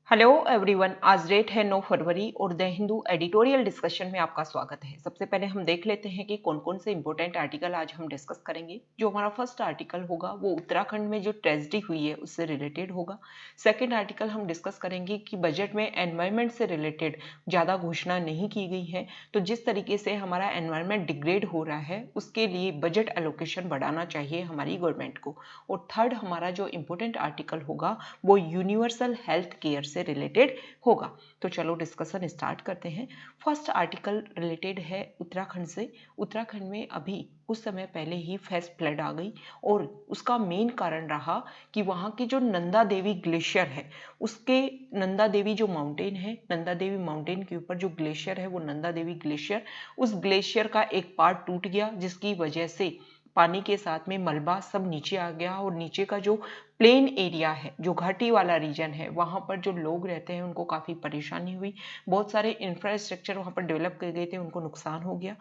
Hello everyone, आज date है 9 फरवरी और द हिंदू एडिटोरियल डिस्कशन में आपका स्वागत है। सबसे पहले हम देख लेते हैं कि कौन कौन से इंपॉर्टेंट आर्टिकल आज हम डिस्कस करेंगे। जो हमारा फर्स्ट आर्टिकल होगा वो उत्तराखंड में जो ट्रेजेडी हुई है उससे रिलेटेड होगा। सेकंड आर्टिकल हम डिस्कस करेंगे कि बजट में एनवायरनमेंट से रिलेटेड ज़्यादा घोषणा नहीं की गई है, तो जिस तरीके से हमारा एनवायरनमेंट डिग्रेड हो रहा है उसके लिए बजट एलोकेशन बढ़ाना चाहिए हमारी गवर्नमेंट को। और थर्ड हमारा जो इम्पोर्टेंट आर्टिकल होगा वो यूनिवर्सल हेल्थ केयर से रिलेटेड होगा। तो चलो डिस्कशन स्टार्ट करते हैं। फर्स्ट आर्टिकल रिलेटेड है उत्तराखंड से। उत्तराखंड में अभी कुछ समय पहले ही फेस्ट फ्लड आ गई और उसका मेन कारण रहा कि वहाँ की जो नंदा देवी ग्लेशियर है, उसके नंदा देवी जो माउंटेन है, नंदा देवी माउंटेन के ऊपर जो ग्लेशियर है वो नंदा देवी ग्लेशियर, उस ग्लेशियर का एक पार्ट टूट गया जिसकी वजह से पानी के साथ में मलबा सब नीचे आ गया और नीचे का जो प्लेन एरिया है, जो घाटी वाला रीजन है, वहाँ पर जो लोग रहते हैं उनको काफ़ी परेशानी हुई। बहुत सारे इंफ्रास्ट्रक्चर वहाँ पर डेवलप कर गए थे, उनको नुकसान हो गया।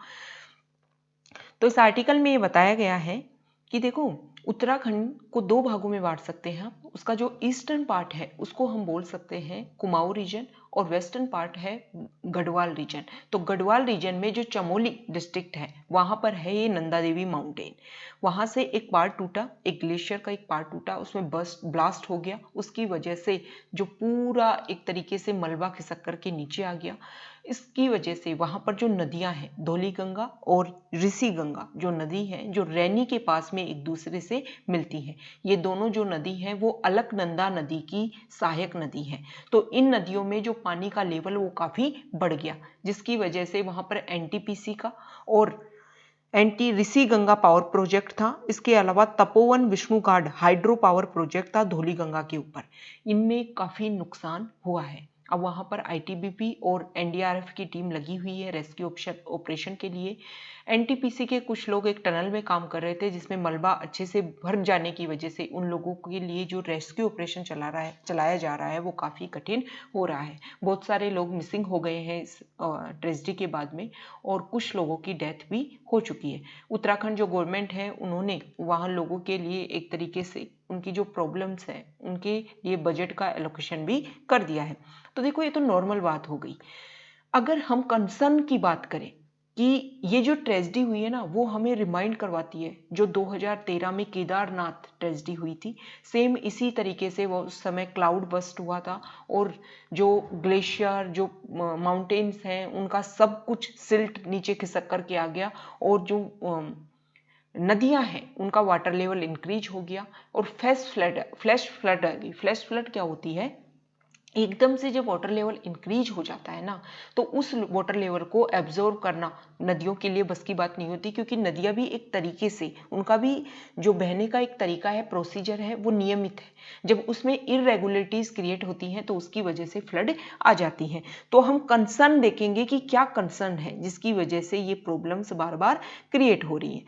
तो इस आर्टिकल में ये बताया गया है कि देखो, उत्तराखंड को दो भागों में बांट सकते हैं। उसका जो ईस्टर्न पार्ट है उसको हम बोल सकते हैं कुमाऊं रीजन और वेस्टर्न पार्ट है गढ़वाल रीजन। तो गढ़वाल रीजन में जो चमोली डिस्ट्रिक्ट है वहाँ पर है ये नंदा देवी माउंटेन। वहाँ से एक पार्ट टूटा, एक ग्लेशियर का एक पार्ट टूटा, उसमें ब्लास्ट हो गया। उसकी वजह से जो पूरा एक तरीके से मलबा खिसक करके नीचे आ गया। इसकी वजह से वहाँ पर जो नदियाँ हैं, धौली गंगा और ऋषि गंगा जो नदी है, जो रैनी के पास में एक दूसरे से मिलती हैं, ये दोनों जो नदी हैं वो अलकनंदा नदी की सहायक नदी है। तो इन नदियों में जो पानी का लेवल वो काफ़ी बढ़ गया, जिसकी वजह से वहाँ पर एनटीपीसी का और anti Rishi Ganga power project था। इसके अलावा तपोवन विष्णु घाट हाइड्रो पावर प्रोजेक्ट था धौली गंगा के ऊपर। इनमें काफ़ी नुकसान हुआ है। अब वहाँ पर आईटीबीपी और एनडीआरएफ की टीम लगी हुई है रेस्क्यू ऑपरेशन के लिए। एनटीपीसी के कुछ लोग एक टनल में काम कर रहे थे जिसमें मलबा अच्छे से भर जाने की वजह से उन लोगों के लिए जो रेस्क्यू ऑपरेशन चलाया जा रहा है वो काफ़ी कठिन हो रहा है। बहुत सारे लोग मिसिंग हो गए हैं इस ट्रेजेडी के बाद में और कुछ लोगों की डेथ भी हो चुकी है। उत्तराखंड जो गवर्नमेंट है उन्होंने वहाँ लोगों के लिए एक तरीके से उनकी जो प्रॉब्लम्स हैं उनके लिए बजट का एलोकेशन भी कर दिया है। तो देखो, ये तो नॉर्मल बात हो गई। अगर हम कंसर्न की बात करें कि ये जो ट्रेजेडी हुई है ना वो हमें रिमाइंड करवाती है जो 2013 में केदारनाथ ट्रेजेडी हुई थी। सेम इसी तरीके से वो उस समय क्लाउड बस्ट हुआ था और जो ग्लेशियर जो माउंटेन्स हैं उनका सब कुछ सिल्ट नीचे खिसक करके आ गया और जो नदियां हैं उनका वाटर लेवल इंक्रीज हो गया और फ्लैश फ्लड आ गई। फ्लैश फ्लड क्या होती है? एकदम से जब वाटर लेवल इंक्रीज हो जाता है ना, तो उस वाटर लेवल को एब्जॉर्ब करना नदियों के लिए बस की बात नहीं होती, क्योंकि नदियां भी एक तरीके से उनका भी जो बहने का एक तरीका है, प्रोसीजर है, वो नियमित है। जब उसमें इरेगुलरिटीज क्रिएट होती हैं तो उसकी वजह से फ्लड आ जाती हैं। तो हम कंसर्न देखेंगे कि क्या कंसर्न है जिसकी वजह से ये प्रॉब्लम्स बार बार क्रिएट हो रही हैं।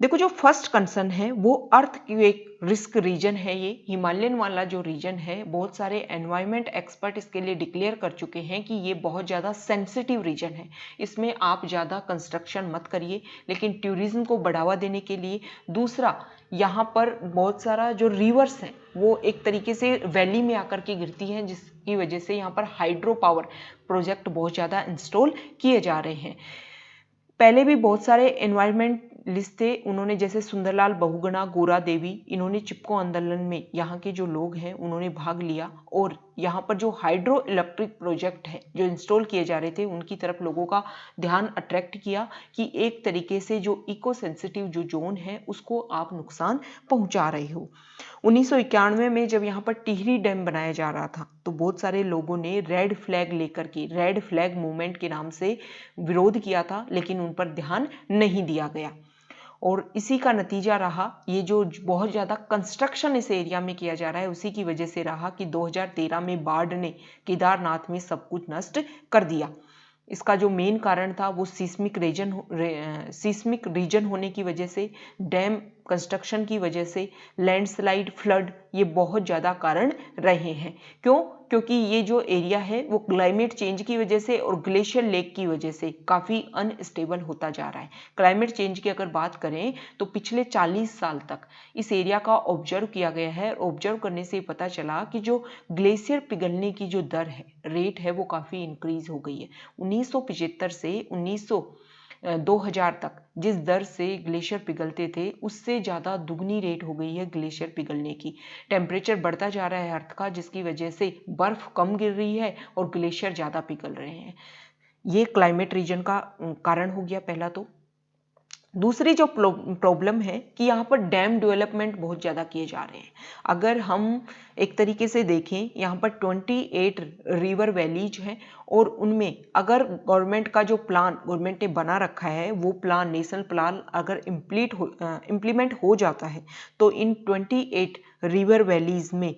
देखो, जो फर्स्ट कंसर्न है वो अर्थ की एक रिस्क रीजन है। ये हिमालयन वाला जो रीजन है, बहुत सारे एनवायरमेंट एक्सपर्ट इसके लिए डिक्लेयर कर चुके हैं कि ये बहुत ज़्यादा सेंसिटिव रीजन है। इसमें आप ज़्यादा कंस्ट्रक्शन मत करिए, लेकिन टूरिज्म को बढ़ावा देने के लिए। दूसरा, यहाँ पर बहुत सारा जो रिवर्स हैं वो एक तरीके से वैली में आकर के गिरती हैं, जिसकी वजह से यहाँ पर हाइड्रो पावर प्रोजेक्ट बहुत ज़्यादा इंस्टॉल किए जा रहे हैं। पहले भी बहुत सारे एनवायरमेंटलिस्ट थे, उन्होंने जैसे सुंदरलाल बहुगुणा, गोरा देवी, इन्होंने चिपको आंदोलन में यहाँ के जो लोग हैं उन्होंने भाग लिया और यहाँ पर जो हाइड्रो इलेक्ट्रिक प्रोजेक्ट है जो इंस्टॉल किए जा रहे थे उनकी तरफ लोगों का ध्यान अट्रैक्ट किया कि एक तरीके से जो इको सेंसिटिव जो जोन है उसको आप नुकसान पहुंचा रहे हो। 1991 में जब यहाँ पर टिहरी डैम बनाया जा रहा था तो बहुत सारे लोगों ने रेड फ्लैग लेकर के, रेड फ्लैग मूवमेंट के नाम से विरोध किया था, लेकिन उन पर ध्यान नहीं दिया गया और इसी का नतीजा रहा ये जो बहुत ज़्यादा कंस्ट्रक्शन इस एरिया में किया जा रहा है, उसी की वजह से रहा कि 2013 में बाढ़ ने केदारनाथ में सब कुछ नष्ट कर दिया। इसका जो मेन कारण था वो सीस्मिक रीजन होने की वजह से डैम कंस्ट्रक्शन की वजह से, लैंडस्लाइड, फ्लड, ये बहुत ज़्यादा कारण रहे हैं। क्यों? क्योंकि ये जो एरिया है वो क्लाइमेट चेंज की वजह से और ग्लेशियर लेक की वजह से काफ़ी अनस्टेबल होता जा रहा है। क्लाइमेट चेंज की अगर बात करें तो पिछले 40 साल तक इस एरिया का ऑब्जर्व किया गया है। ऑब्जर्व करने से पता चला कि जो ग्लेशियर पिघलने की जो दर है, रेट है, वो काफ़ी इंक्रीज हो गई है। 1975 से 2000 तक जिस दर से ग्लेशियर पिघलते थे उससे ज़्यादा दुगनी रेट हो गई है ग्लेशियर पिघलने की। टेम्परेचर बढ़ता जा रहा है अर्थ का, जिसकी वजह से बर्फ कम गिर रही है और ग्लेशियर ज़्यादा पिघल रहे हैं। ये क्लाइमेट रीजन का कारण हो गया पहला। तो दूसरी जो प्रॉब्लम है कि यहाँ पर डैम डेवलपमेंट बहुत ज़्यादा किए जा रहे हैं। अगर हम एक तरीके से देखें, यहाँ पर 28 रिवर वैलीज हैं और उनमें अगर गवर्नमेंट का जो प्लान गवर्नमेंट ने बना रखा है, वो प्लान, नेशनल प्लान अगर इम्प्लीमेंट हो जाता है तो इन 28 रिवर वैलीज में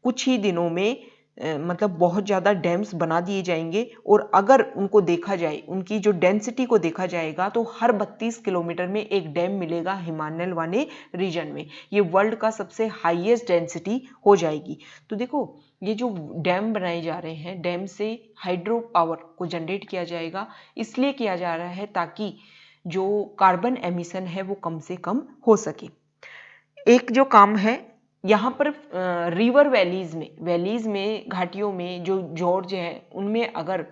कुछ ही दिनों में मतलब बहुत ज़्यादा डैम्स बना दिए जाएंगे। और अगर उनको देखा जाए, उनकी जो डेंसिटी को देखा जाएगा, तो हर 32 किलोमीटर में एक डैम मिलेगा हिमालय वाले रीजन में। ये वर्ल्ड का सबसे हाईएस्ट डेंसिटी हो जाएगी। तो देखो, ये जो डैम बनाए जा रहे हैं, डैम से हाइड्रो पावर को जनरेट किया जाएगा। इसलिए किया जा रहा है ताकि जो कार्बन एमिशन है वो कम से कम हो सके। एक जो काम है यहाँ पर रिवर वैलीज में, घाटियों में जो जॉर्ज है, उनमें अगर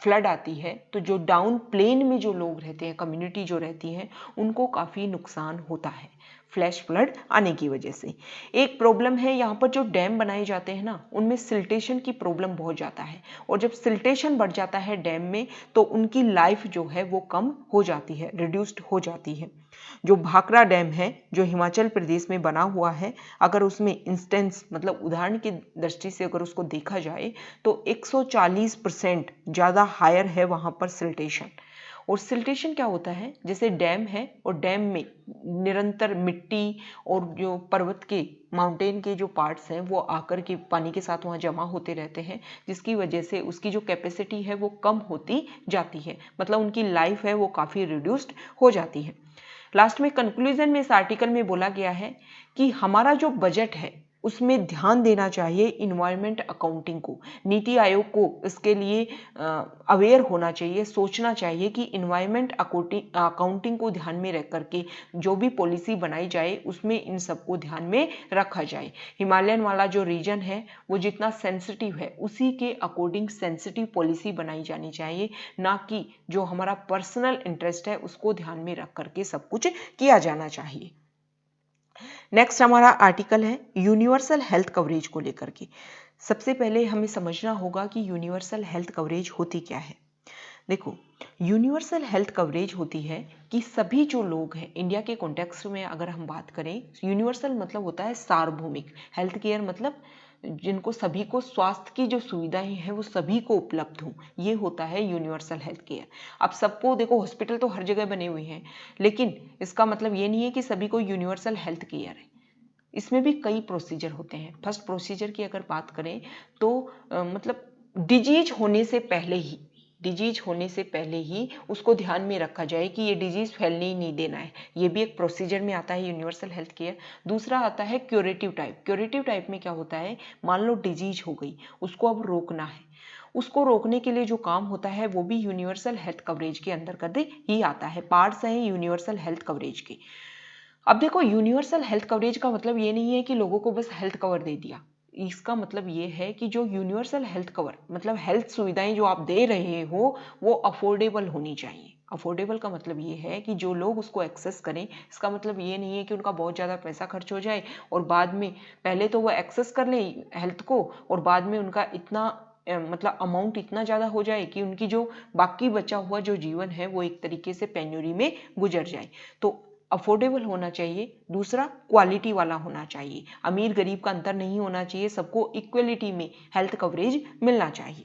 फ्लड आती है तो जो डाउन प्लेन में जो लोग रहते हैं, कम्युनिटी जो रहती है, उनको काफ़ी नुकसान होता है फ्लैश फ्लड आने की वजह से। एक प्रॉब्लम है यहाँ पर, जो डैम बनाए जाते हैं ना, उनमें सिल्टेशन की प्रॉब्लम बहुत ज़्यादा है। और जब सिल्टेशन बढ़ जाता है डैम में तो उनकी लाइफ जो है वो कम हो जाती है, रिड्यूस्ड हो जाती है। जो भाखड़ा डैम है जो हिमाचल प्रदेश में बना हुआ है, अगर उसमें इंस्टेंस मतलब उदाहरण की दृष्टि से अगर उसको देखा जाए तो 140% ज़्यादा हायर है वहाँ पर सिल्टेशन। और सिल्टेशन क्या होता है, जैसे डैम है और डैम में निरंतर मिट्टी और जो पर्वत के, माउंटेन के जो पार्ट्स हैं वो आकर के पानी के साथ वहाँ जमा होते रहते हैं, जिसकी वजह से उसकी जो कैपेसिटी है वो कम होती जाती है। मतलब उनकी लाइफ है वो काफ़ी रिड्यूस्ड हो जाती है। लास्ट में कंक्लूजन में इस आर्टिकल में बोला गया है कि हमारा जो बजट है उसमें ध्यान देना चाहिए इन्वायरमेंट अकाउंटिंग को। नीति आयोग को इसके लिए अवेयर होना चाहिए, सोचना चाहिए कि इन्वायरमेंट अकाउंटिंग को ध्यान में रख करके जो भी पॉलिसी बनाई जाए उसमें इन सबको ध्यान में रखा जाए। हिमालयन वाला जो रीजन है वो जितना सेंसिटिव है उसी के अकॉर्डिंग सेंसिटिव पॉलिसी बनाई जानी चाहिए, ना कि जो हमारा पर्सनल इंटरेस्ट है उसको ध्यान में रख करके सब कुछ किया जाना चाहिए। नेक्स्ट हमारा आर्टिकल है यूनिवर्सल हेल्थ कवरेज को लेकर के। सबसे पहले हमें समझना होगा कि यूनिवर्सल हेल्थ कवरेज होती क्या है। देखो, यूनिवर्सल हेल्थ कवरेज होती है कि सभी जो लोग हैं इंडिया के कॉन्टेक्स्ट में अगर हम बात करें, यूनिवर्सल मतलब होता है सार्वभौमिक, हेल्थ केयर मतलब जिनको सभी को स्वास्थ्य की जो सुविधाएं हैं वो सभी को उपलब्ध हो, ये होता है यूनिवर्सल हेल्थ केयर। अब सबको देखो, हॉस्पिटल तो हर जगह बने हुए हैं, लेकिन इसका मतलब ये नहीं है कि सभी को यूनिवर्सल हेल्थ केयर है। इसमें भी कई प्रोसीजर होते हैं। फर्स्ट प्रोसीजर की अगर बात करें तो मतलब डिजीज होने से पहले ही उसको ध्यान में रखा जाए कि ये डिजीज फैलने ही नहीं देना है। ये भी एक प्रोसीजर में आता है यूनिवर्सल हेल्थ केयर। दूसरा आता है क्यूरेटिव टाइप। क्यूरेटिव टाइप में क्या होता है, मान लो डिजीज हो गई, उसको अब रोकना है, उसको रोकने के लिए जो काम होता है वो भी यूनिवर्सल हेल्थ कवरेज के अंतर्गत ही आता है। पार्ट्स हैं यूनिवर्सल हेल्थ कवरेज के। अब देखो, यूनिवर्सल हेल्थ कवरेज का मतलब ये नहीं है कि लोगों को बस हेल्थ कवर दे दिया। इसका मतलब ये है कि जो यूनिवर्सल हेल्थ कवर मतलब हेल्थ सुविधाएं जो आप दे रहे हो वो अफोर्डेबल होनी चाहिए। अफोर्डेबल का मतलब ये है कि जो लोग उसको एक्सेस करें। इसका मतलब ये नहीं है कि उनका बहुत ज़्यादा पैसा खर्च हो जाए और बाद में पहले तो वो एक्सेस कर ले हेल्थ को और बाद में उनका इतना मतलब अमाउंट इतना ज़्यादा हो जाए कि उनकी जो बाकी बचा हुआ जो जीवन है वो एक तरीके से पेन्योरी में गुजर जाए। तो अफोर्डेबल होना चाहिए। दूसरा, क्वालिटी वाला होना चाहिए। अमीर गरीब का अंतर नहीं होना चाहिए, सबको इक्वलिटी में हेल्थ कवरेज मिलना चाहिए।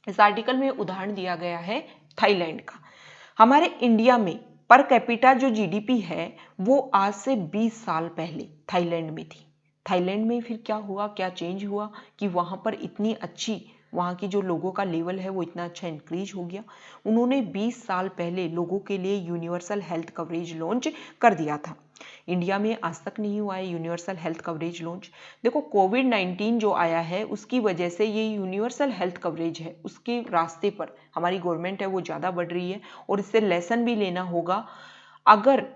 इस आर्टिकल में उदाहरण दिया गया है थाईलैंड का। हमारे इंडिया में पर कैपिटा जो जीडीपी है वो आज से 20 साल पहले थाईलैंड में थी। थाईलैंड में फिर क्या हुआ, क्या चेंज हुआ कि वहां पर इतनी अच्छी वहाँ की जो लोगों का लेवल है वो इतना अच्छा इंक्रीज हो गया। उन्होंने 20 साल पहले लोगों के लिए यूनिवर्सल हेल्थ कवरेज लॉन्च कर दिया था। इंडिया में आज तक नहीं हुआ है यूनिवर्सल हेल्थ कवरेज लॉन्च। देखो कोविड-19 जो आया है उसकी वजह से ये यूनिवर्सल हेल्थ कवरेज है उसके रास्ते पर हमारी गवर्नमेंट है वो ज़्यादा बढ़ रही है और इससे लेसन भी लेना होगा। अगर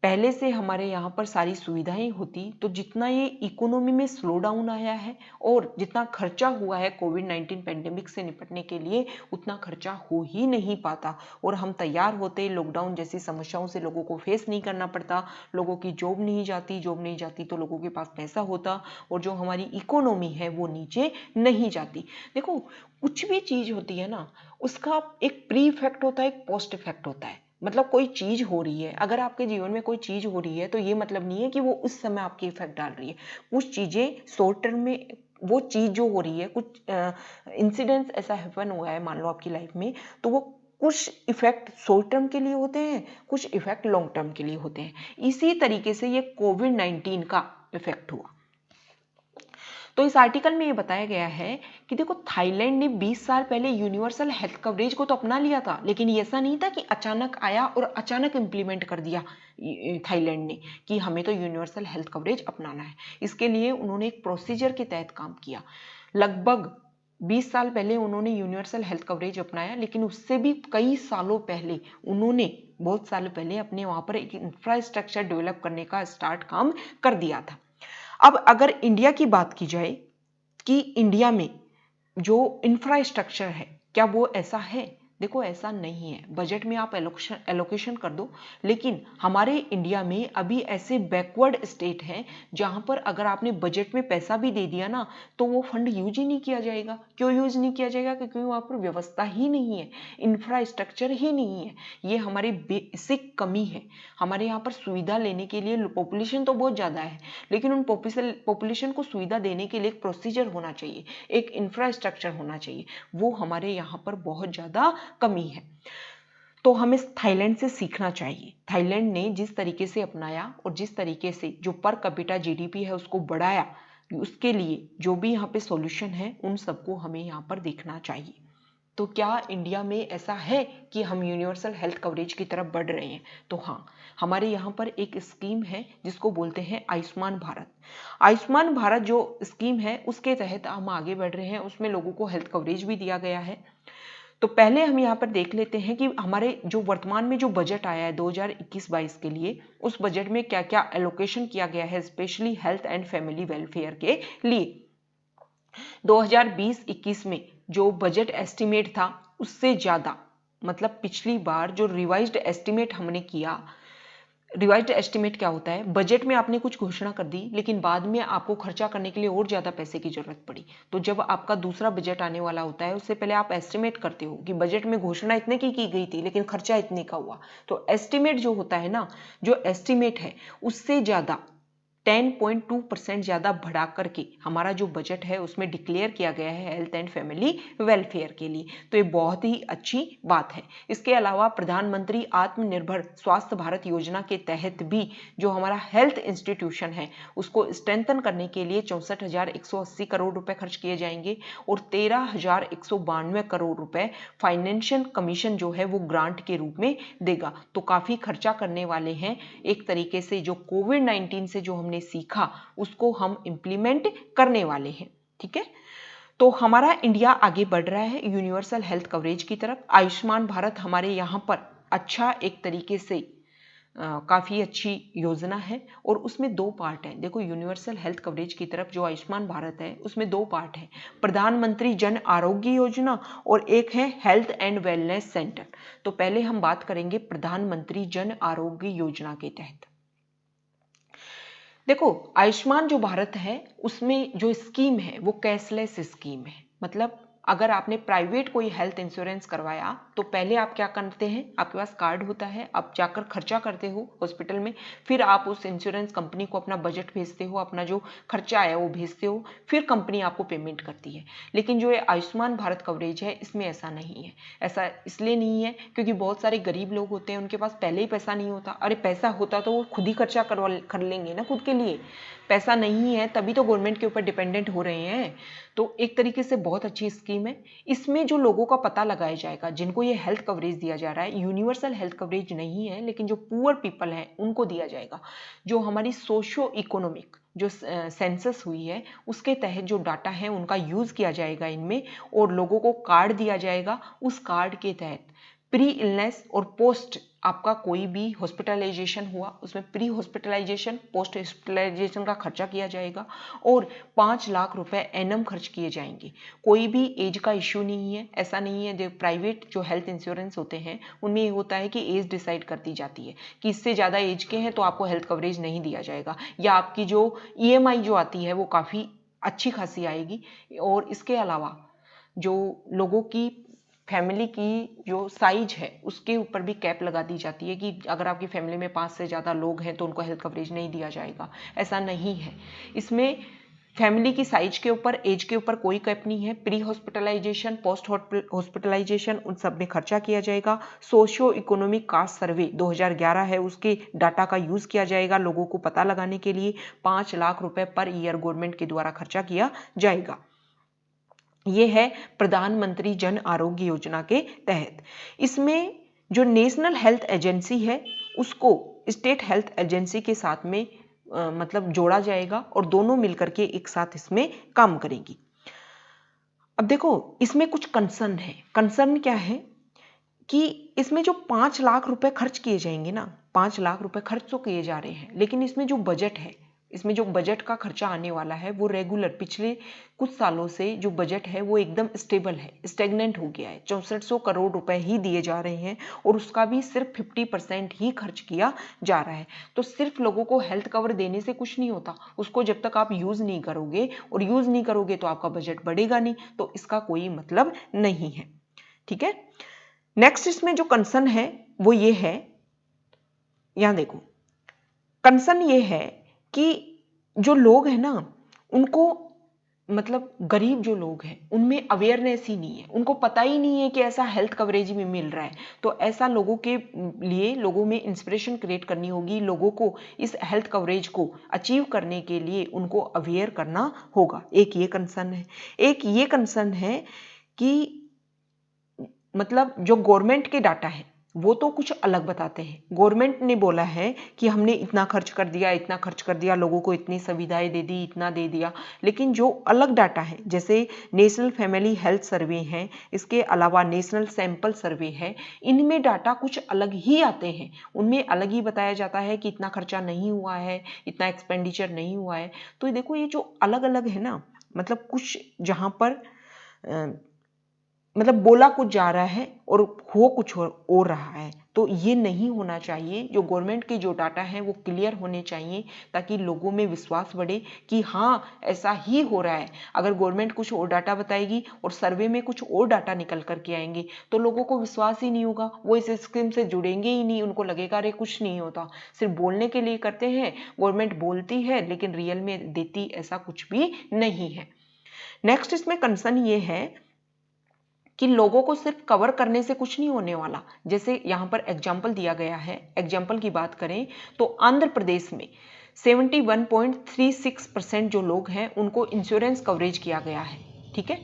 पहले से हमारे यहाँ पर सारी सुविधाएं होती तो जितना ये इकोनॉमी में स्लो डाउन आया है और जितना खर्चा हुआ है कोविड-19 पेंडेमिक से निपटने के लिए उतना खर्चा हो ही नहीं पाता और हम तैयार होते लॉकडाउन जैसी समस्याओं से लोगों को फेस नहीं करना पड़ता। लोगों की जॉब नहीं जाती तो लोगों के पास पैसा होता और जो हमारी इकोनॉमी है वो नीचे नहीं जाती। देखो कुछ भी चीज होती है ना उसका एक प्री इफेक्ट होता है एक पोस्ट इफेक्ट होता है। मतलब कोई चीज हो रही है, अगर आपके जीवन में कोई चीज हो रही है तो ये मतलब नहीं है कि वो उस समय आपकी इफेक्ट डाल रही है। कुछ चीजें शॉर्ट टर्म में वो चीज जो हो रही है कुछ इंसिडेंट्स ऐसा हैपन हुआ है मान लो आपकी लाइफ में तो वो कुछ इफेक्ट शॉर्ट टर्म के लिए होते हैं कुछ इफेक्ट लॉन्ग टर्म के लिए होते हैं। इसी तरीके से ये कोविड-19 का इफेक्ट हुआ। तो इस आर्टिकल में ये बताया गया है कि देखो थाईलैंड ने 20 साल पहले यूनिवर्सल हेल्थ कवरेज को तो अपना लिया था लेकिन ये ऐसा नहीं था कि अचानक आया और अचानक इंप्लीमेंट कर दिया थाईलैंड ने कि हमें तो यूनिवर्सल हेल्थ कवरेज अपनाना है। इसके लिए उन्होंने एक प्रोसीजर के तहत काम किया। लगभग 20 साल पहले उन्होंने यूनिवर्सल हेल्थ कवरेज अपनाया लेकिन उससे भी कई सालों पहले उन्होंने बहुत साल पहले अपने वहां पर एक इंफ्रास्ट्रक्चर डेवलप करने का स्टार्ट काम कर दिया था। अब अगर इंडिया की बात की जाए कि इंडिया में जो इंफ्रास्ट्रक्चर है क्या वो ऐसा है? देखो ऐसा नहीं है। बजट में आप एलोकेशन कर दो लेकिन हमारे इंडिया में अभी ऐसे बैकवर्ड स्टेट हैं जहां पर अगर आपने बजट में पैसा भी दे दिया ना तो वो फंड यूज ही नहीं किया जाएगा। क्यों यूज नहीं किया जाएगा? क्योंकि वहां पर व्यवस्था ही नहीं है, इंफ्रास्ट्रक्चर ही नहीं है। ये हमारी बेसिक कमी है। हमारे यहाँ पर सुविधा लेने के लिए पॉपुलेशन तो बहुत ज्यादा है लेकिन उन पॉपुलेशन को सुविधा देने के लिए एक प्रोसीजर होना चाहिए, एक इंफ्रास्ट्रक्चर होना चाहिए। वो हमारे यहाँ पर बहुत ज्यादा कमी है। तो हमें थाईलैंड से सीखना चाहिए। थाईलैंड ने जिस तरीके से अपनाया और जिस तरीके से जो पर कैपिटा जीडीपी है उसको बढ़ाया उसके लिए जो भी यहाँ पे सॉल्यूशन है उन सबको हमें यहाँ पर देखना चाहिए। तो क्या इंडिया में ऐसा है कि हम यूनिवर्सल हेल्थ कवरेज की तरफ बढ़ रहे हैं? तो हाँ, हमारे यहाँ पर एक स्कीम है जिसको बोलते हैं आयुष्मान भारत। आयुष्मान भारत जो स्कीम है उसके तहत हम आगे बढ़ रहे हैं। उसमें लोगों को हेल्थ कवरेज भी दिया गया है। तो पहले हम यहाँ पर देख लेते हैं कि हमारे जो वर्तमान में जो बजट आया है 2021-22 के लिए उस बजट में क्या क्या एलोकेशन किया गया है specially health and family welfare के लिए। 2020-21 में जो बजट एस्टिमेट था उससे ज्यादा, मतलब पिछली बार जो रिवाइज्ड एस्टिमेट हमने किया, रिवाइज्ड एस्टिमेट क्या होता है? बजट में आपने कुछ घोषणा कर दी लेकिन बाद में आपको खर्चा करने के लिए और ज्यादा पैसे की जरूरत पड़ी। तो जब आपका दूसरा बजट आने वाला होता है उससे पहले आप एस्टिमेट करते हो कि बजट में घोषणा इतने की गई थी लेकिन खर्चा इतने का हुआ। तो एस्टिमेट जो होता है ना, जो एस्टिमेट है उससे ज्यादा 10.2% ज्यादा बढ़ा करके हमारा जो बजट है उसमें डिक्लेयर किया गया है हेल्थ एंड फैमिली वेलफेयर के लिए। तो ये बहुत ही अच्छी बात है। इसके अलावा प्रधानमंत्री आत्मनिर्भर स्वास्थ्य भारत योजना के तहत भी जो हमारा हेल्थ इंस्टीट्यूशन है उसको स्ट्रेंथन करने के लिए 64,180 करोड़ रुपए खर्च किए जाएंगे और 13,192 करोड़ रुपए फाइनेंशियल कमीशन जो है वो ग्रांट के रूप में देगा। तो काफी खर्चा करने वाले हैं। एक तरीके से जो कोविड-19 से जो हमने सीखा उसको हम इंप्लीमेंट करने वाले हैं। ठीक है, तो हमारा इंडिया आगे बढ़ रहा है यूनिवर्सल हेल्थ कवरेज की तरफ। आयुष्मान भारत हमारे यहाँ पर अच्छा एक तरीके से काफी अच्छी योजना है और उसमें दो पार्ट है। देखो यूनिवर्सल हेल्थ कवरेज की तरफ जो आयुष्मान भारत है उसमें दो पार्ट है, प्रधानमंत्री जन आरोग्य योजना और एक है हेल्थ एंड वेलनेस सेंटर। तो पहले हम बात करेंगे प्रधानमंत्री जन आरोग्य योजना के तहत। देखो आयुष्मान जो भारत है उसमें जो स्कीम है वो कैशलेस स्कीम है। मतलब अगर आपने प्राइवेट कोई हेल्थ इंश्योरेंस करवाया तो पहले आप क्या करते हैं, आपके पास कार्ड होता है, आप जाकर खर्चा करते हो हॉस्पिटल में, फिर आप उस इंश्योरेंस कंपनी को अपना बजट भेजते हो, अपना जो खर्चा आया वो भेजते हो, फिर कंपनी आपको पेमेंट करती है। लेकिन जो ये आयुष्मान भारत कवरेज है इसमें ऐसा नहीं है। ऐसा इसलिए नहीं है क्योंकि बहुत सारे गरीब लोग होते हैं उनके पास पहले ही पैसा नहीं होता। अरे पैसा होता तो वो खुद ही खर्चा कर लेंगे ना खुद के लिए। पैसा नहीं है तभी तो गवर्नमेंट के ऊपर डिपेंडेंट हो रहे हैं। तो एक तरीके से बहुत अच्छी स्कीम है। इसमें जो लोगों का पता लगाया जाएगा, जिनको ये हेल्थ कवरेज दिया जा रहा है, यूनिवर्सल हेल्थ कवरेज नहीं है लेकिन जो पुअर पीपल हैं उनको दिया जाएगा। जो हमारी सोशो इकोनॉमिक जो सेंसस हुई है उसके तहत जो डाटा है उनका यूज किया जाएगा इनमें, और लोगों को कार्ड दिया जाएगा। उस कार्ड के तहत प्री इलनेस और पोस्ट आपका कोई भी हॉस्पिटलाइजेशन हुआ उसमें प्री हॉस्पिटलाइजेशन पोस्ट हॉस्पिटलाइजेशन का खर्चा किया जाएगा, और 5 लाख रुपए एनम खर्च किए जाएंगे। कोई भी एज का इश्यू नहीं है। ऐसा नहीं है जो प्राइवेट जो हेल्थ इंश्योरेंस होते हैं उनमें ये होता है कि एज डिसाइड कर दी जाती है कि इससे ज़्यादा एज के हैं तो आपको हेल्थ कवरेज नहीं दिया जाएगा, या आपकी जो EMI जो आती है वो काफ़ी अच्छी खासी आएगी। और इसके अलावा जो लोगों की फैमिली की जो साइज है उसके ऊपर भी कैप लगा दी जाती है कि अगर आपकी फैमिली में 5 से ज़्यादा लोग हैं तो उनको हेल्थ कवरेज नहीं दिया जाएगा। ऐसा नहीं है। इसमें फैमिली की साइज के ऊपर, एज के ऊपर कोई कैप नहीं है। प्री हॉस्पिटलाइजेशन, पोस्ट हॉस्पिटलाइजेशन उन सब में खर्चा किया जाएगा। सोशियो इकोनॉमिक कास्ट सर्वे 2011 है उसके डाटा का यूज़ किया जाएगा लोगों को पता लगाने के लिए। 5 लाख रुपए पर ईयर गवर्नमेंट के द्वारा खर्चा किया जाएगा। ये है प्रधानमंत्री जन आरोग्य योजना के तहत। इसमें जो नेशनल हेल्थ एजेंसी है उसको स्टेट हेल्थ एजेंसी के साथ में मतलब जोड़ा जाएगा और दोनों मिलकर के एक साथ इसमें काम करेंगी। अब देखो इसमें कुछ कंसर्न है। कंसर्न क्या है कि इसमें जो 5 लाख रुपए खर्च किए जाएंगे ना, 5 लाख रुपए खर्च तो किए जा रहे हैं, लेकिन इसमें जो बजट है, इसमें जो बजट का खर्चा आने वाला है वो रेगुलर पिछले कुछ सालों से जो बजट है वो एकदम स्टेबल है, स्टेगनेंट हो गया है। 6400 करोड़ रुपए ही दिए जा रहे हैं और उसका भी सिर्फ 50% ही खर्च किया जा रहा है। तो सिर्फ लोगों को हेल्थ कवर देने से कुछ नहीं होता, उसको जब तक आप यूज नहीं करोगे, और यूज नहीं करोगे तो आपका बजट बढ़ेगा नहीं, तो इसका कोई मतलब नहीं है। ठीक है। नेक्स्ट इसमें जो कंसर्न है वो ये है, यहां देखो कंसर्न ये है कि जो लोग हैं ना उनको मतलब गरीब जो लोग हैं उनमें अवेयरनेस ही नहीं है, उनको पता ही नहीं है कि ऐसा हेल्थ कवरेज भी मिल रहा है। तो ऐसा लोगों के लिए लोगों में इंस्पिरेशन क्रिएट करनी होगी। लोगों को इस हेल्थ कवरेज को अचीव करने के लिए उनको अवेयर करना होगा। एक ये कंसर्न है। एक ये कंसर्न है कि मतलब जो गवर्नमेंट के डाटा है वो तो कुछ अलग बताते हैं। गवर्नमेंट ने बोला है कि हमने इतना खर्च कर दिया, इतना खर्च कर दिया, लोगों को इतनी सुविधाएं दे दी, इतना दे दिया, लेकिन जो अलग डाटा है जैसे नेशनल फैमिली हेल्थ सर्वे है, इसके अलावा नेशनल सैंपल सर्वे है, इनमें डाटा कुछ अलग ही आते हैं। उनमें अलग ही बताया जाता है कि इतना खर्चा नहीं हुआ है, इतना एक्सपेंडिचर नहीं हुआ है। तो देखो ये जो अलग अलग है ना, मतलब कुछ जहां पर मतलब बोला कुछ जा रहा है और हो कुछ हो रहा है, तो ये नहीं होना चाहिए। जो गवर्नमेंट के जो डाटा हैं वो क्लियर होने चाहिए ताकि लोगों में विश्वास बढ़े कि हाँ ऐसा ही हो रहा है। अगर गवर्नमेंट कुछ और डाटा बताएगी और सर्वे में कुछ और डाटा निकल करके आएंगे तो लोगों को विश्वास ही नहीं होगा, वो इस स्कीम से जुड़ेंगे ही नहीं। उनको लगेगा अरे कुछ नहीं होता, सिर्फ बोलने के लिए करते हैं, गवर्नमेंट बोलती है लेकिन रियल में देती ऐसा कुछ भी नहीं है। नेक्स्ट इसमें कंसर्न ये है कि लोगों को सिर्फ कवर करने से कुछ नहीं होने वाला। जैसे यहां पर एग्जाम्पल दिया गया है, एग्जाम्पल की बात करें तो आंध्र प्रदेश में 71.36% जो लोग हैं उनको इंश्योरेंस कवरेज किया गया है। ठीक है।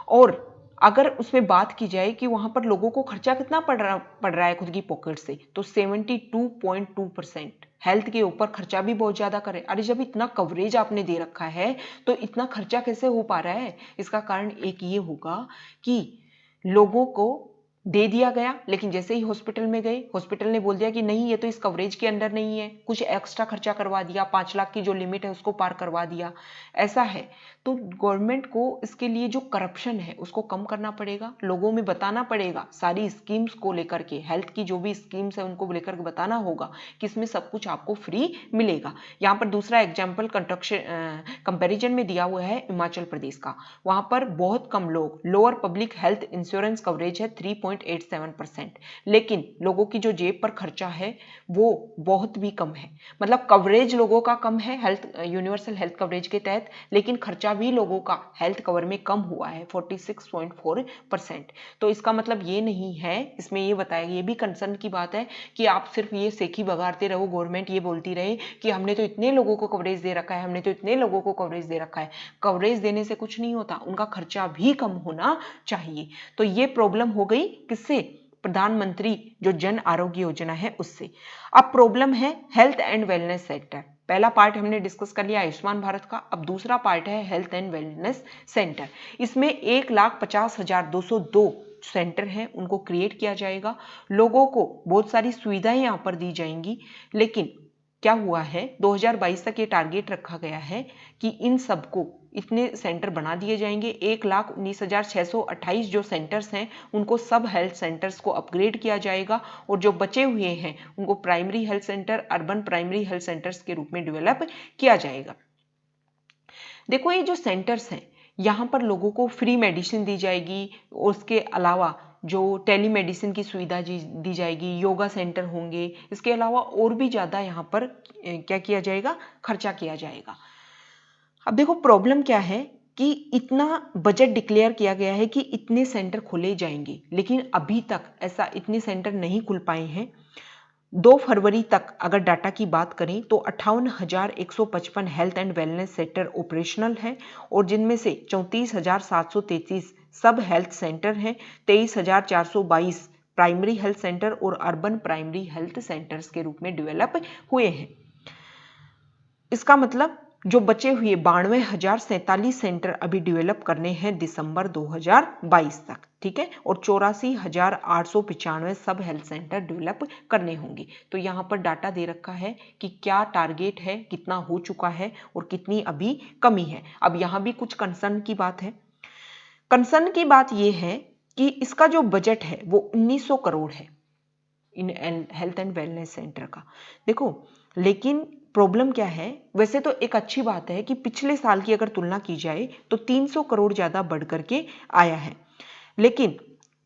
और अगर उसमें बात की जाए कि वहां पर लोगों को खर्चा कितना पड़ रहा है खुद की पॉकेट से, तो 72.2% हेल्थ के ऊपर खर्चा भी बहुत ज्यादा करे। अरे जब इतना कवरेज आपने दे रखा है तो इतना खर्चा कैसे हो पा रहा है? इसका कारण एक ये होगा कि लोगों को दे दिया गया, लेकिन जैसे ही हॉस्पिटल में गए हॉस्पिटल ने बोल दिया कि नहीं ये तो इस कवरेज के अंदर नहीं है, कुछ एक्स्ट्रा खर्चा करवा दिया, 5 लाख की जो लिमिट है उसको पार करवा दिया। ऐसा है। तो गवर्नमेंट को इसके लिए जो करप्शन है उसको कम करना पड़ेगा, लोगों में बताना पड़ेगा, सारी स्कीम्स को लेकर के, हेल्थ की जो भी स्कीम्स है उनको लेकर के बताना होगा कि इसमें सब कुछ आपको फ्री मिलेगा। यहाँ पर दूसरा एग्जाम्पल कंपेरिजन में दिया हुआ है हिमाचल प्रदेश का। वहां पर बहुत कम लोग, lower public health insurance coverage है 46.87%। लेकिन लोगों की जो जेब पर खर्चा है वो बहुत भी कम है। मतलब कवरेज लोगों का कम है हेल्थ यूनिवर्सल हेल्थ कवरेज के तहत, लेकिन खर्चा भी लोगों का हेल्थ कवर में कम हुआ है 46.4%। तो इसका मतलब ये नहीं है, इसमें ये बताया, ये भी कंसर्न की बात है कि आप सिर्फ ये सेखी बगाड़ते रहो, गवर्नमेंट ये बोलती रहे कि हमने तो इतने लोगों को कवरेज दे रखा है, हमने तो इतने लोगों को कवरेज दे रखा है। कवरेज देने से कुछ नहीं होता, उनका खर्चा भी कम होना चाहिए। तो ये प्रॉब्लम हो गई किससे? प्रधानमंत्री जो जन आरोग्य योजना है उससे। अब प्रॉब्लम है हेल्थ एंड वेलनेस सेक्टर। पहला पार्ट हमने डिस्कस कर लिया आयुष्मान भारत का, अब दूसरा पार्ट है हेल्थ एंड वेलनेस सेंटर। इसमें 1,50,202 सेंटर हैं, उनको क्रिएट किया जाएगा। लोगों को बहुत सारी सुविधाएं यहां पर दी जाएंगी। लेकिन क्या हुआ है, 2022 तक ये टारगेट रखा गया है कि इन सबको इतने सेंटर बना दिए जाएंगे। 1,19,628 जो सेंटर्स हैं उनको सब हेल्थ सेंटर्स को अपग्रेड किया जाएगा, और जो बचे हुए हैं उनको primary health centre, urban primary health centres के रूप में डेवलप किया जाएगा। देखो ये जो सेंटर्स हैं यहाँ पर लोगों को फ्री मेडिसिन दी जाएगी, उसके अलावा जो टेलीमेडिसिन की सुविधा दी जाएगी, योगा सेंटर होंगे, इसके अलावा और भी ज़्यादा यहाँ पर क्या किया जाएगा, खर्चा किया जाएगा। अब देखो प्रॉब्लम क्या है कि इतना बजट डिक्लेयर किया गया है कि इतने सेंटर खोले जाएंगे, लेकिन अभी तक ऐसा इतने सेंटर नहीं खुल पाए हैं। 2 फरवरी तक अगर डाटा की बात करें तो 58,155 health and wellness centre operational है, और जिनमें से 34,733 सब हेल्थ सेंटर हैं, 23,422 प्राइमरी हेल्थ सेंटर और अर्बन प्राइमरी हेल्थ सेंटर्स के रूप में डेवलप हुए हैं। इसका मतलब जो बचे हुए 92,047 सेंटर अभी डेवलप करने हैं दिसंबर 2022 तक, ठीक है, और 84,895 सब हेल्थ सेंटर डेवलप करने होंगे। तो यहाँ पर डाटा दे रखा है कि क्या टारगेट है, कितना हो चुका है और कितनी अभी कमी है। अब यहाँ भी कुछ कंसर्न की बात है। कंसर्न की बात यह है कि इसका जो बजट है वो 1900 करोड़ है in health and wellness centre का। देखो लेकिन प्रॉब्लम क्या है, वैसे तो एक अच्छी बात है कि पिछले साल की अगर तुलना की जाए तो 300 करोड़ ज्यादा बढ़ करके आया है। लेकिन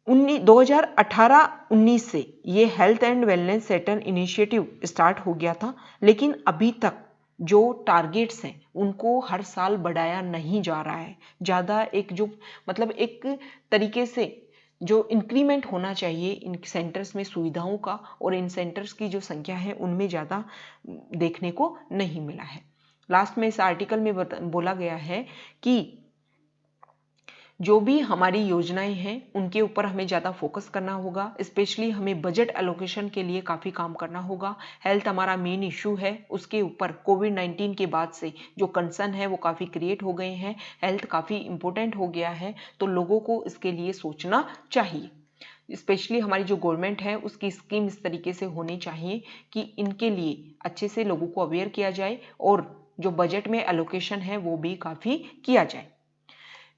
2018-19 से ये health and wellness centre initiative start हो गया था, लेकिन अभी तक जो टारगेट्स हैं उनको हर साल बढ़ाया नहीं जा रहा है। ज़्यादा एक जो मतलब एक तरीके से जो इंक्रीमेंट होना चाहिए इन सेंटर्स में सुविधाओं का और इन सेंटर्स की जो संख्या है उनमें ज़्यादा देखने को नहीं मिला है। लास्ट में इस आर्टिकल में बोला गया है कि जो भी हमारी योजनाएं हैं उनके ऊपर हमें ज़्यादा फोकस करना होगा, स्पेशली हमें बजट एलोकेशन के लिए काफ़ी काम करना होगा। हेल्थ हमारा मेन इशू है, उसके ऊपर कोविड-19 के बाद से जो कंसर्न है वो काफ़ी क्रिएट हो गए हैं, हेल्थ काफ़ी इंपॉर्टेंट हो गया है, तो लोगों को इसके लिए सोचना चाहिए। स्पेशली हमारी जो गवर्नमेंट है उसकी स्कीम इस तरीके से होनी चाहिए कि इनके लिए अच्छे से लोगों को अवेयर किया जाए और जो बजट में एलोकेशन है वो भी काफ़ी किया जाए।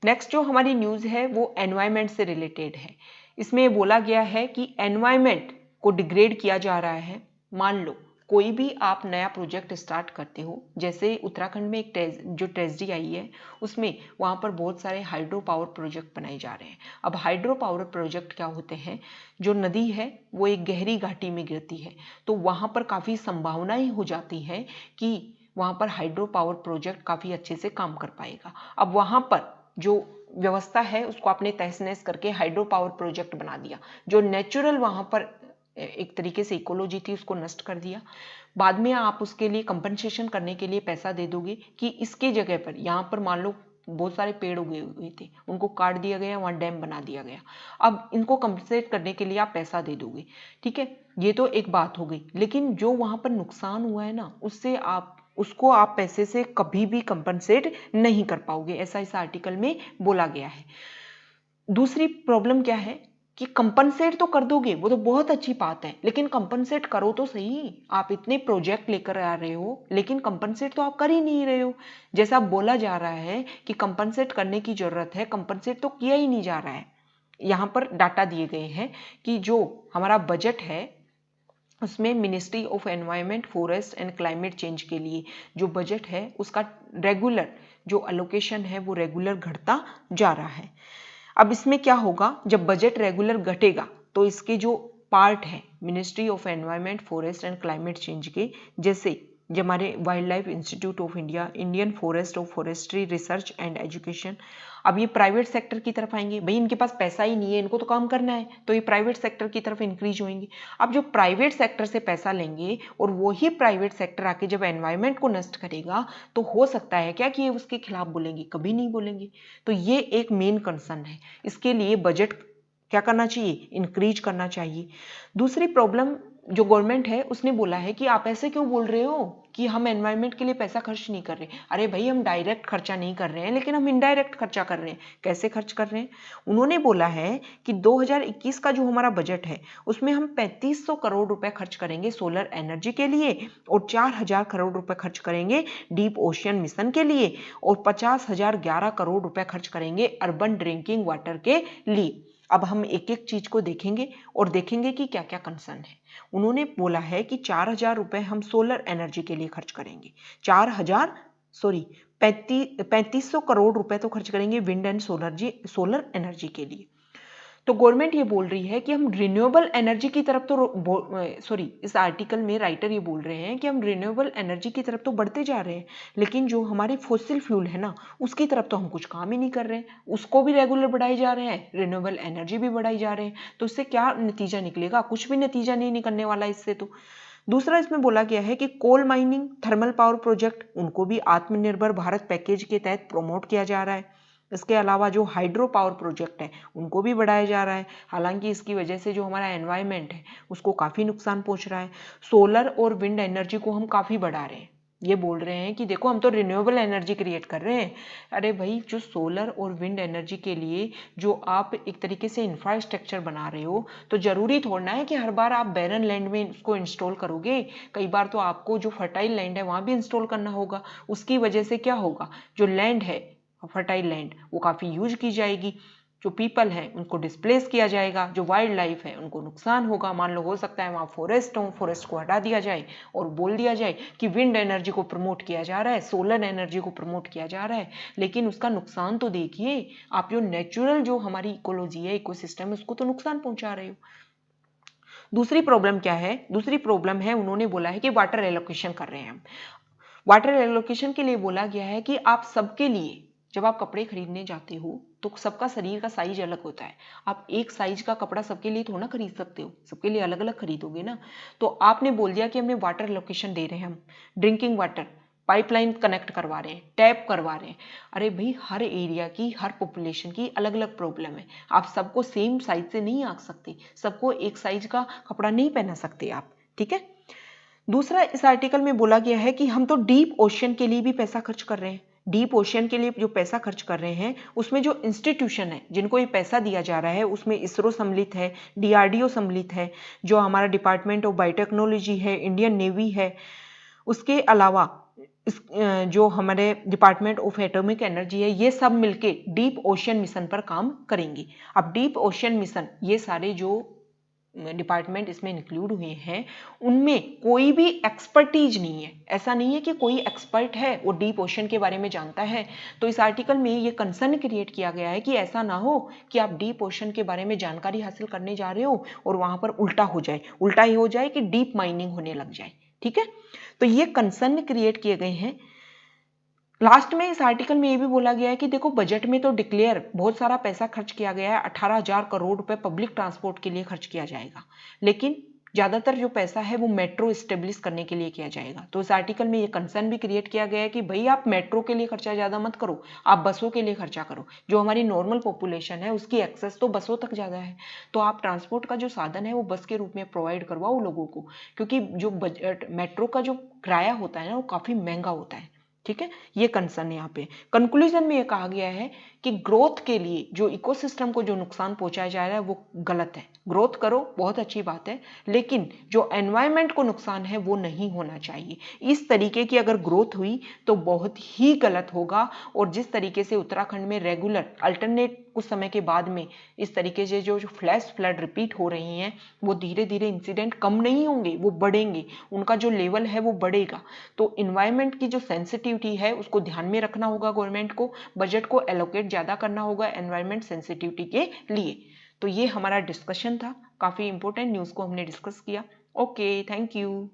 नेक्स्ट जो हमारी न्यूज़ है वो एनवायरनमेंट से रिलेटेड है। इसमें बोला गया है कि एनवायरनमेंट को डिग्रेड किया जा रहा है। मान लो कोई भी आप नया प्रोजेक्ट स्टार्ट करते हो, जैसे उत्तराखंड में एक जो ट्रेजेडी आई है उसमें वहाँ पर बहुत सारे हाइड्रो पावर प्रोजेक्ट बनाए जा रहे हैं। अब हाइड्रो पावर प्रोजेक्ट क्या होते हैं, जो नदी है वो एक गहरी घाटी में गिरती है, तो वहाँ पर काफ़ी संभावनाएं हो जाती हैं कि वहाँ पर हाइड्रो पावर प्रोजेक्ट काफ़ी अच्छे से काम कर पाएगा। अब वहाँ पर जो व्यवस्था है उसको आपने तहस नहस करके हाइड्रो पावर प्रोजेक्ट बना दिया, जो नेचुरल वहां पर एक तरीके से इकोलॉजी थी उसको नष्ट कर दिया। बाद में आप उसके लिए कंपनसेशन करने के लिए पैसा दे दोगे कि इसके जगह पर यहाँ पर मान लो बहुत सारे पेड़ उगे हुए थे, उनको काट दिया गया, वहां डैम बना दिया गया, अब इनको कंपनसेट करने के लिए आप पैसा दे दोगे, ठीक है, ये तो एक बात हो गई। लेकिन जो वहां पर नुकसान हुआ है ना उसको आप पैसे से कभी भी कंपनसेट नहीं कर पाओगे, ऐसा इस आर्टिकल में बोला गया है। दूसरी प्रॉब्लम क्या है कि कंपनसेट तो कर दोगे, वो तो बहुत अच्छी बात है, लेकिन कंपनसेट करो तो सही। आप इतने प्रोजेक्ट लेकर आ रहे हो लेकिन कंपनसेट तो आप कर ही नहीं रहे हो। जैसा बोला जा रहा है कि कंपनसेट करने की जरूरत है, कंपनसेट तो किया ही नहीं जा रहा है। यहाँ पर डाटा दिए गए हैं कि जो हमारा बजट है उसमें ministry of environment, forest and climate change के लिए जो बजट है उसका रेगुलर जो एलोकेशन है वो रेगुलर घटता जा रहा है। अब इसमें क्या होगा, जब बजट रेगुलर घटेगा तो इसके जो पार्ट है ministry of environment, forest and climate change के, जैसे जो हमारे wild life institute of India, Indian forest of forestry research and education, अब ये प्राइवेट सेक्टर की तरफ आएंगे। भाई इनके पास पैसा ही नहीं है, इनको तो काम करना है, तो ये प्राइवेट सेक्टर की तरफ इंक्रीज होंगे। अब जो प्राइवेट सेक्टर से पैसा लेंगे और वही प्राइवेट सेक्टर आके जब एनवायरनमेंट को नष्ट करेगा तो हो सकता है क्या कि ये उसके खिलाफ बोलेंगे? कभी नहीं बोलेंगे। तो ये एक मेन कंसर्न है। इसके लिए बजट क्या करना चाहिए? इंक्रीज करना चाहिए। दूसरी प्रॉब्लम जो गवर्नमेंट है उसने बोला है कि आप ऐसे क्यों बोल रहे हो कि हम एनवायरनमेंट के लिए पैसा खर्च नहीं कर रहे। अरे भाई हम डायरेक्ट खर्चा नहीं कर रहे हैं, लेकिन हम इनडायरेक्ट खर्चा कर रहे हैं। कैसे खर्च कर रहे हैं? उन्होंने बोला है कि 2021 का जो हमारा बजट है उसमें हम 3500 करोड़ रुपए खर्च करेंगे सोलर एनर्जी के लिए, और 4000 करोड़ रुपए खर्च करेंगे डीप ओशियन मिशन के लिए, और 50,011 करोड़ रुपए खर्च करेंगे अर्बन ड्रिंकिंग वाटर के लिए। अब हम एक एक चीज को देखेंगे और देखेंगे कि क्या क्या कंसर्न है। उन्होंने बोला है कि 4000 रुपए हम सोलर एनर्जी के लिए खर्च करेंगे, 3500 करोड़ रुपए तो खर्च करेंगे विंड एंड सोलर एनर्जी के लिए। तो गवर्नमेंट ये बोल रही है कि हम रिन्यूएबल एनर्जी की तरफ तो इस आर्टिकल में राइटर ये बोल रहे हैं कि हम रिन्यूएबल एनर्जी की तरफ तो बढ़ते जा रहे हैं, लेकिन जो हमारे फॉसिल फ्यूल है ना उसकी तरफ तो हम कुछ काम ही नहीं कर रहे हैं। उसको भी रेगुलर बढ़ाए जा रहे हैं, रिन्यूएबल एनर्जी भी बढ़ाई जा रहे हैं, तो इससे क्या नतीजा निकलेगा? कुछ भी नतीजा नहीं निकलने वाला इससे। तो दूसरा इसमें बोला गया है कि coal mining, thermal power project, उनको भी आत्मनिर्भर भारत पैकेज के तहत प्रमोट किया जा रहा है। इसके अलावा जो हाइड्रो पावर प्रोजेक्ट है उनको भी बढ़ाया जा रहा है, हालांकि इसकी वजह से जो हमारा एनवायरनमेंट है उसको काफ़ी नुकसान पहुंच रहा है। सोलर और विंड एनर्जी को हम काफ़ी बढ़ा रहे हैं। ये बोल रहे हैं कि देखो हम तो रिन्यूएबल एनर्जी क्रिएट कर रहे हैं। अरे भाई जो सोलर और विंड एनर्जी के लिए जो आप एक तरीके से इंफ्रास्ट्रक्चर बना रहे हो, तो जरूरी थोड़ा है कि हर बार आप बैरन लैंड में उसको इंस्टॉल करोगे। कई बार तो आपको जो फर्टाइल लैंड है वहां भी इंस्टॉल करना होगा। उसकी वजह से क्या होगा? जो लैंड है फर्टाइल लैंड वो काफ़ी यूज की जाएगी, जो पीपल है उनको डिस्प्लेस किया जाएगा, जो वाइल्ड लाइफ है उनको नुकसान होगा। मान लो हो सकता है वहाँ फॉरेस्ट हो, फॉरेस्ट को हटा दिया जाए और बोल दिया जाए कि विंड एनर्जी को प्रमोट किया जा रहा है, सोलर एनर्जी को प्रमोट किया जा रहा है, लेकिन उसका नुकसान तो देखिए आप। जो नेचुरल जो हमारी इकोलॉजी है, इकोसिस्टम है, उसको तो नुकसान पहुंचा रहे हो। दूसरी प्रॉब्लम क्या है? दूसरी प्रॉब्लम है उन्होंने बोला है कि वाटर एलोकेशन कर रहे हैं हम। वाटर एलोकेशन के लिए बोला गया है कि आप सबके लिए जब आप कपड़े खरीदने जाते हो तो सबका शरीर का साइज अलग होता है। आप एक साइज का कपड़ा सबके लिए थोड़ा ना खरीद सकते हो, सबके लिए अलग अलग खरीदोगे ना। तो आपने बोल दिया कि हमने वाटर एलोकेशन दे रहे हैं, हम ड्रिंकिंग वाटर पाइपलाइन कनेक्ट करवा रहे हैं, टैप करवा रहे हैं। अरे भाई हर एरिया की, हर पॉपुलेशन की अलग अलग प्रॉब्लम है। आप सबको सेम साइज से नहीं आ सकते, सबको एक साइज का कपड़ा नहीं पहना सकते आप, ठीक है। दूसरा इस आर्टिकल में बोला गया है कि हम तो डीप ओशियन के लिए भी पैसा खर्च कर रहे हैं। डीप ओशियन के लिए जो पैसा खर्च कर रहे हैं उसमें जो इंस्टीट्यूशन है जिनको ये पैसा दिया जा रहा है उसमें इसरो सम्मिलित है, डीआरडीओ सम्मिलित है, जो हमारा डिपार्टमेंट ऑफ बायोटेक्नोलॉजी है, इंडियन नेवी है, उसके अलावा जो हमारे डिपार्टमेंट ऑफ एटॉमिक एनर्जी है, ये सब मिलके डीप ओशियन मिशन पर काम करेंगे। अब डीप ओशियन मिशन, ये सारे जो डिपार्टमेंट इसमें इंक्लूड हुए हैं उनमें कोई भी एक्सपर्टीज नहीं है। ऐसा नहीं है कि कोई एक्सपर्ट है वो डीप ओशन के बारे में जानता है। तो इस आर्टिकल में ये कंसर्न क्रिएट किया गया है कि ऐसा ना हो कि आप डीप ओशन के बारे में जानकारी हासिल करने जा रहे हो और वहां पर उल्टा हो जाए, उल्टा ही हो जाए कि डीप माइनिंग होने लग जाए, ठीक है। तो ये कंसर्न क्रिएट किए गए हैं। लास्ट में इस आर्टिकल में ये भी बोला गया है कि देखो बजट में तो डिक्लेयर बहुत सारा पैसा खर्च किया गया है, 18,000 करोड़ रुपए पब्लिक ट्रांसपोर्ट के लिए खर्च किया जाएगा, लेकिन ज्यादातर जो पैसा है वो मेट्रो स्टेब्लिश करने के लिए किया जाएगा। तो इस आर्टिकल में ये कंसर्न भी क्रिएट किया गया है कि भाई आप मेट्रो के लिए खर्चा ज्यादा मत करो, आप बसों के लिए खर्चा करो। जो हमारी नॉर्मल पॉपुलेशन है उसकी एक्सेस तो बसों तक ज्यादा है, तो आप ट्रांसपोर्ट का जो साधन है वो बस के रूप में प्रोवाइड करवाओ लोगों को, क्योंकि जो मेट्रो का जो किराया होता है ना वो काफी महंगा होता है, ठीक है। ये कंसर्न यहाँ पे कंक्लूजन में ये कहा गया है कि ग्रोथ के लिए जो इकोसिस्टम को जो नुकसान पहुंचाया जा रहा है वो गलत है। ग्रोथ करो बहुत अच्छी बात है, लेकिन जो एनवायरनमेंट को नुकसान है वो नहीं होना चाहिए। इस तरीके की अगर ग्रोथ हुई तो बहुत ही गलत होगा। और जिस तरीके से उत्तराखंड में रेगुलर अल्टरनेट कुछ समय के बाद में इस तरीके से जो फ्लैश फ्लड रिपीट हो रही हैं, वो धीरे धीरे इंसिडेंट कम नहीं होंगे, वो बढ़ेंगे, उनका जो लेवल है वो बढ़ेगा। तो इन्वायरमेंट की जो सेंसिटिविटी है उसको ध्यान में रखना होगा गवर्नमेंट को, बजट को एलोकेट ज्यादा करना होगा एनवायरमेंट सेंसिटिविटी के लिए। तो ये हमारा डिस्कशन था, काफ़ी इंपॉर्टेंट न्यूज़ को हमने डिस्कस किया। Okay, thank you.